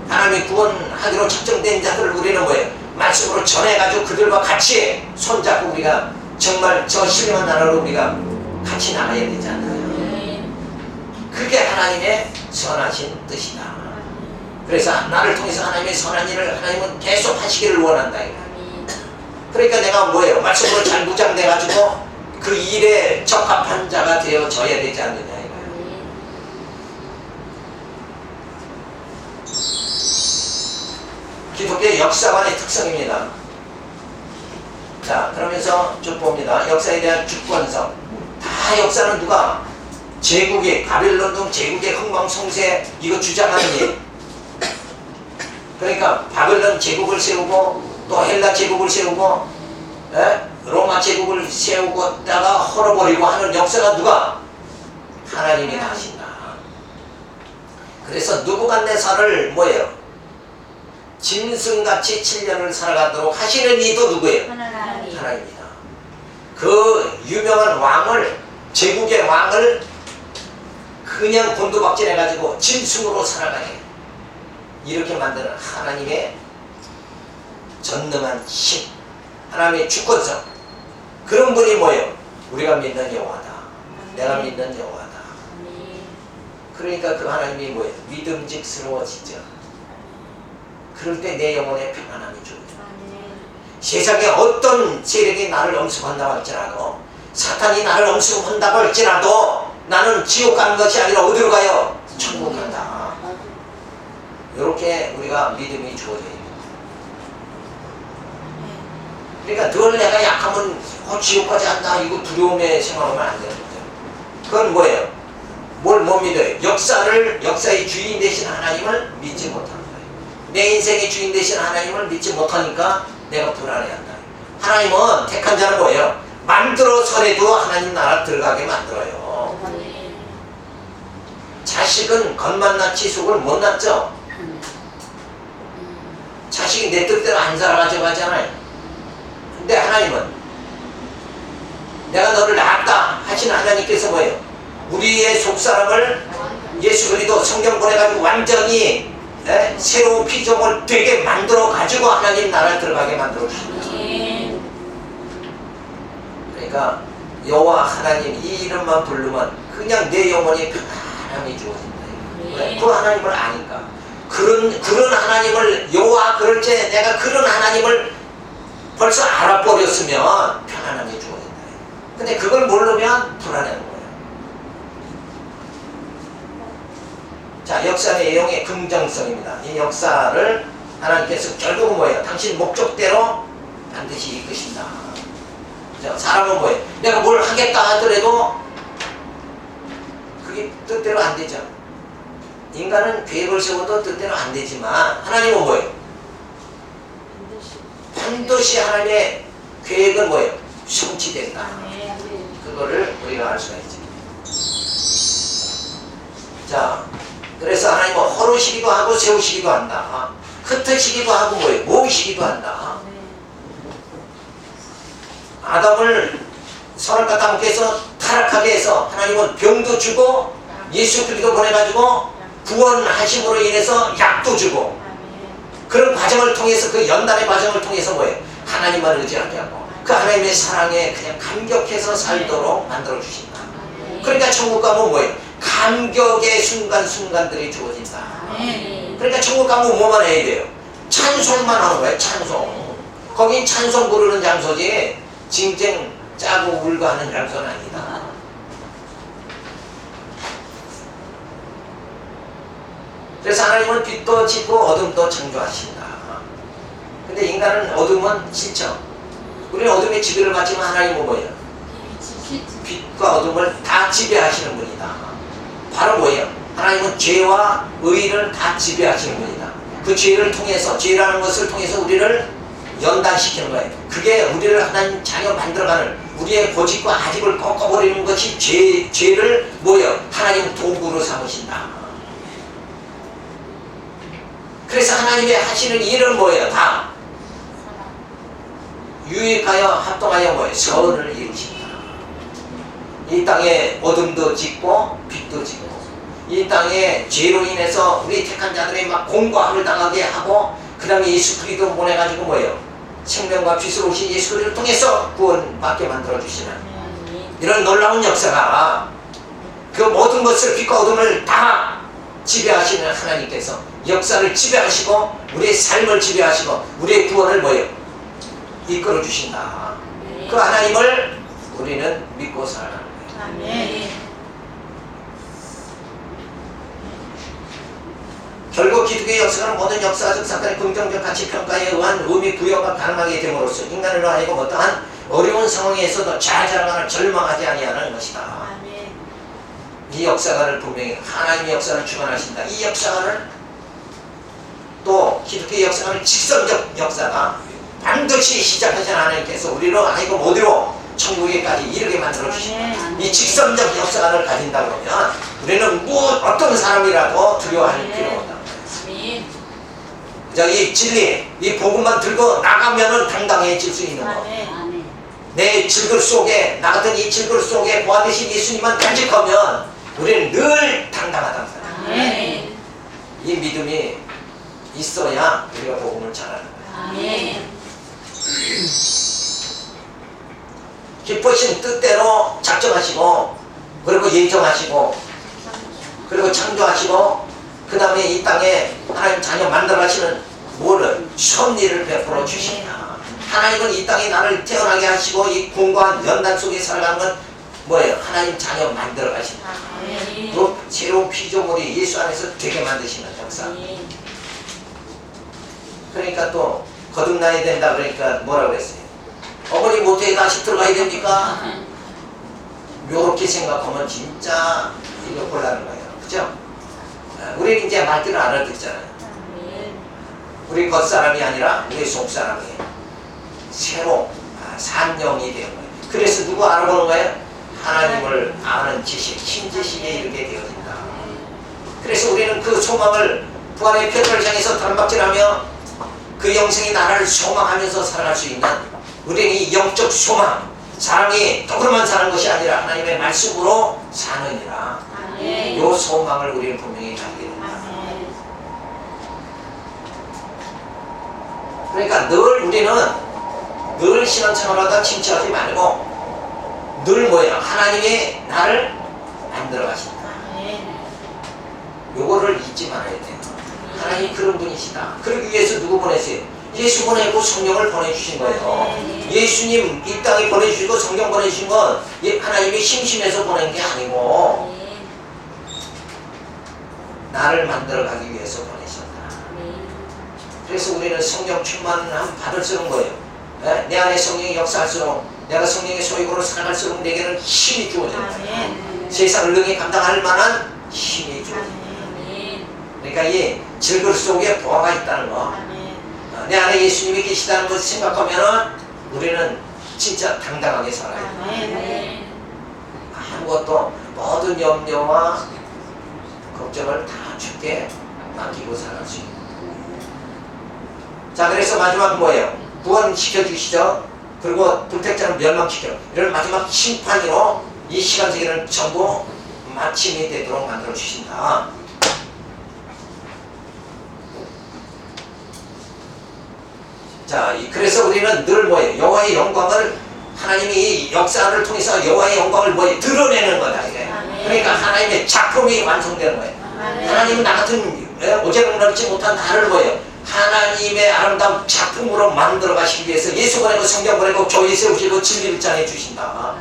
하나님이 구원하기로 작정된 자들을 우리는 뭐예요? 말씀으로 전해가지고 그들과 같이 손잡고 우리가 정말 저 신령한 나라로 우리가 같이 나가야 되지 않나요? 그게 하나님의 선하신 뜻이다. 그래서 나를 통해서 하나님의 선한 일을 하나님은 계속 하시기를 원한다. 그러니까 내가 뭐예요? 말씀으로 잘 무장돼가지고 그 일에 적합한 자가 되어져야 되지 않느냐. 기독교의 역사관의 특성입니다. 자, 그러면서 쭉 봅니다. 역사에 대한 주권성. 다 역사는 누가? 제국의 바빌론 등 제국의 흥망성쇠 이거 주장하는 일. 그러니까 바빌론 제국을 세우고 또 헬라 제국을 세우고 로마 제국을 세우고다가 헐어버리고 하는 역사가 누가? 하나님이 다 하신다. 그래서 느부갓네살을 뭐예요? 짐승같이 7년을 살아가도록 하시는 이도 누구예요? 하나님이다. 그 유명한 왕을, 제국의 왕을 그냥 곤두박질해가지고 짐승으로 살아가게 이렇게 만드는 하나님의 전능한 힘, 하나님의 주권성. 그런 분이 뭐예요? 우리가 믿는 여호와다. 내가 믿는 여호와다. 그러니까 그 하나님이 뭐예요? 믿음직스러워지죠. 그럴 때 내 영혼에 평안함이 주어져. 세상에 어떤 세력이 나를 엄습한다고 할지라도, 사탄이 나를 엄습한다고 할지라도 나는 지옥 가는 것이 아니라 어디로 가요? 천국 간다. 이렇게 우리가 믿음이 주어져야 됩니다. 그러니까 늘 내가 약하면 지옥 가지 않나 이거 두려움에 생각하면 안 되는 거죠. 그건 뭐예요? 못 믿어요? 역사의 주인 되신 하나님을 믿지 못하는 거예요. 내 인생의 주인 되신 하나님을 믿지 못하니까 내가 불안해한다. 하나님은 택한 자는 뭐예요? 만들어서라도 하나님 나라 들어가게 만들어요. 자식은 겉만 낳지 속을 못 낳죠. 자식이 내 뜻대로 안 살아가지고 하잖아요. 근데 하나님은 내가 너를 낳았다 하시는 하나님께서 뭐예요? 우리의 속사람을 예수 그리스도 성경 보내가지고 완전히 새로운 피조물 되게 만들어 가지고 하나님 나라에 들어가게 만들어 주십니다. 그러니까 여호와 하나님 이 이름만 부르면 그냥 내 영혼이 편안함이 주어진다. 왜? 그 하나님을 아니까. 그런 하나님을 여호와 그럴 때 내가 그런 하나님을 벌써 알아버렸으면 편안함이 주어진다. 근데 그걸 모르면 불안해하는 거예요. 자, 역사의 내용의 긍정성입니다. 이 역사를 하나님께서 결국은 뭐예요? 당신 목적대로 반드시 이끄신다. 그죠? 사람은 뭐예요? 내가 뭘 하겠다 하더라도 그게 뜻대로 안 되죠. 인간은 계획을 세워도 뜻대로 안 되지만 하나님은 뭐예요? 반드시 하나님의 계획은 뭐예요? 성취된다. 그거를 우리가 알 수가 있죠. 자, 그래서 하나님은 허루시기도 하고 세우시기도 한다. 흩으시기도 하고 뭐예요? 모으시기도 한다. 아담을 선악과 함께해서 타락하게 해서 하나님은 병도 주고 예수 그리스도 보내가지고 구원하심으로 인해서 약도 주고 그런 과정을 통해서 그 연단의 과정을 통해서 뭐예요? 하나님만 의지하게 하고 그 하나님의 사랑에 그냥 감격해서 살도록 만들어 주신다. 그러니까 천국 가면 뭐예요? 감격의 순간순간들이 주어진다. 그러니까 천국 가면 뭐만 해야 돼요? 찬송만 하는 거예요. 찬송. 거긴 찬송 부르는 장소지 징쟁 짜고 울고 하는 장소는 아니다. 그래서 하나님은 빛도 짓고 어둠도 창조하신다. 근데 인간은 어둠은 싫죠. 우리는 어둠의 지배를 받지만 하나님은 뭐예요? 빛과 어둠을 다 지배하시는 분이다. 바로 뭐예요? 하나님은 죄와 의를 다 지배하시는 분이다. 그 죄를 통해서, 죄라는 것을 통해서 우리를 연단시키는 거예요. 그게 우리를 하나님 자녀 만들어가는 우리의 고집과 아집을 꺾어버리는 것이 죄를 뭐예요? 하나님 도구로 삼으신다. 그래서 하나님의 하시는 일은 뭐예요? 다 유익하여 합동하여 뭐예요? 선을 이루신다. 이 땅에 어둠도 짓고 빛도 짓고 이 땅에 죄로 인해서 우리 택한 자들이 막 공고함을 당하게 하고 그 다음에 예수 그리스도 보내가지고 뭐예요? 생명과 빛으로 오신 예수 그리스도를 통해서 구원받게 만들어주시는 이런 놀라운 역사가 그 모든 것을 빛과 어둠을 다 지배하시는 하나님께서 역사를 지배하시고 우리의 삶을 지배하시고 우리의 구원을 뭐예요? 이끌어 주신다. 그 하나님을 우리는 믿고 살아가는 거예요. 아멘. 결국 기독교의 역사는 모든 역사적 사건의 긍정적 가치 평가에 의한 의미 부여가 가능하게 됨으로써 인간으로 하여금 어떠한 어려운 상황에서도 좌절하거나 절망하지 아니하는 것이다. 아멘. 이 역사관을 분명히 하나님의 역사를 주관하신다. 이 역사관을 또 기독교의 역사관은 직선적 역사다. 반드시 시작하신 하나님께서 우리로 하여금 어디로 천국에까지 이르게 만들어 주신다. 이 직선적 역사관을 가진다 그러면 우리는 어떤 사람이라도 두려워할 필요가 없다. 이 진리, 이 복음만 들고 나가면은 당당해질 수 있는 거. 내 질글 속에 나 같은 이 질글 속에 보아되신 예수님만 간직하면 우리는 늘 당당하다. 이 믿음이 있어야 우리가 복음을 전하는 거야. 기쁘신 뜻대로 작정하시고 그리고 예정하시고 그리고 창조하시고 그 다음에 이 땅에 하나님 자녀 만들어 가시는 뭐를 섭리를 베풀어 주신다. 하나님은 이 땅에 나를 태어나게 하시고 이 공고한 연단 속에 살아가는 건 뭐예요? 하나님 자녀 만들어 가신다. 또 새로운 피조물이 예수 안에서 되게 만드시는 역사. 그러니까 또 거듭나야 된다 그러니까 뭐라 그랬어요? 어머니 모태에 다시 들어가야 됩니까? 요렇게 생각하면 진짜 이거 곤란한 거예요. 그죠? 우리는 이제 말귀를 알아듣잖아요. 우리 겉사람이 아니라 우리 속사람이에요. 새로 산영이 되는 거예요. 그래서 누구 알아보는 거예요? 하나님을 아는 지식, 신지식에 이르게 되어진다. 그래서 우리는 그 소망을 부활의 표를 향해서 단박질하며 그 영생의 나라를 소망하면서 살아갈 수 있는 우리는 이 영적 소망, 사람이 떡으로만 사는 것이 아니라 하나님의 말씀으로 사느니라. 이 소망을 우리는 분명히 가지게 된다. 그러니까 늘 우리는 늘 신앙생활하다 침체하지 말고 늘 뭐예요? 하나님이 나를 만들어 가신다. 요거를 잊지 말아야 돼요. 하나님 그런 분이시다. 그러기 위해서 누구 보내세요? 예수 보내고 성령을 보내주신 거예요. 예수님 이 땅에 보내주시고 성령 보내주신 건 하나님이 심심해서 보낸 게 아니고 나를 만들어 가기 위해서 보내셨다. 그래서 우리는 성령 충만함 받을수록 뭐예요? 내 안에 성령이 역사할수록 내가 성령의 소유로 살아갈수록 내게는 힘이 주어진다. 세상을 능히 감당할 만한 힘이 주어진다. 그러니까 이 질글 속에 보화가 있다는 거. 내 안에 예수님이 계시다는 것을 생각하면 우리는 진짜 당당하게 살아야 돼. 아무것도 모든 염려와 걱정을 다 주께 맡기고 살아갈 수 있는. 자, 그래서 마지막 뭐예요? 구원시켜 주시죠. 그리고 불택자는 멸망시켜. 이런 마지막 심판으로 이 시간 세계는 전부 마침이 되도록 만들어 주신다. 자, 그래서 우리는 늘 뭐예요? 여호와의 영광을 하나님이 이 역사를 통해서 여호와의 영광을 뭐예요? 드러내는 거다 이게. 그러니까 하나님의 작품이 완성되는 거예요. 하나님은 나 같은 오제를 넓지 못한 나를 뭐예요? 하나님의 아름다운 작품으로 만들어 가시기 위해서 예수 보내고 성경 보내고 교회 세우시고 진리를 전해 주신다.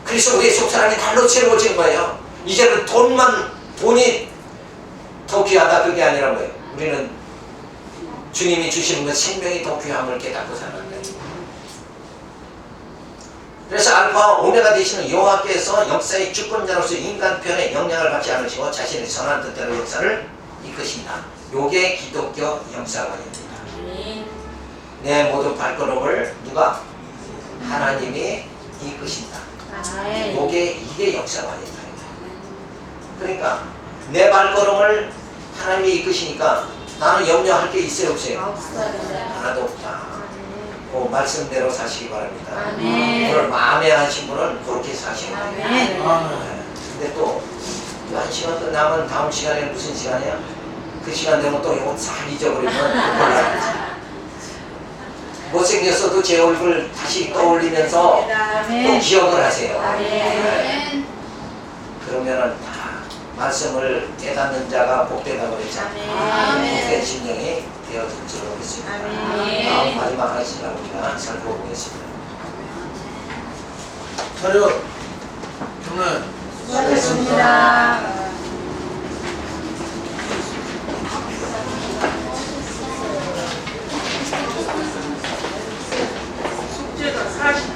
그래서 우리의 속사람이 달로 채워진 거예요. 이제는 돈이 더 귀하다 그게 아니라 뭐예요? 우리는 주님이 주시는 그 생명이 더 귀함을 깨닫고 사는 거예요. 그래서 알파 오메가 되시는 여호와께서 역사의 주권자로서 인간 편에 영향을 받지 않으시고 자신의 선한 뜻대로 역사를 이끄신다. 요게 기독교 역사관입니다. 내 모든 발걸음을 누가? 하나님이 이끄신다. 이게 역사관이다. 그러니까 내 발걸음을 하나님이 이끄시니까 나는 염려할 게 있어요 없어요? 하나도 없다. 그 말씀대로 사시기 바랍니다. 오늘 마음에 하신 분은 그렇게 사시기 바랍니다. 근데 또 한 시간 끝나면 다음 시간에 무슨 시간이야? 그 시간 되면 또 이거 잘 잊어버리면 곤란하지. 못생겼어도 제 얼굴 다시 떠올리면서 또 기억을 하세요. 그러면은 다 말씀을 깨닫는 자가 복되다고 그랬잖아요. 복된 심령이 되어지도록 하겠습니다. 다음 마지막 한 시간 우리가 살펴보겠습니다. 차렷 경례. 수고하셨습니다. 숙제가 40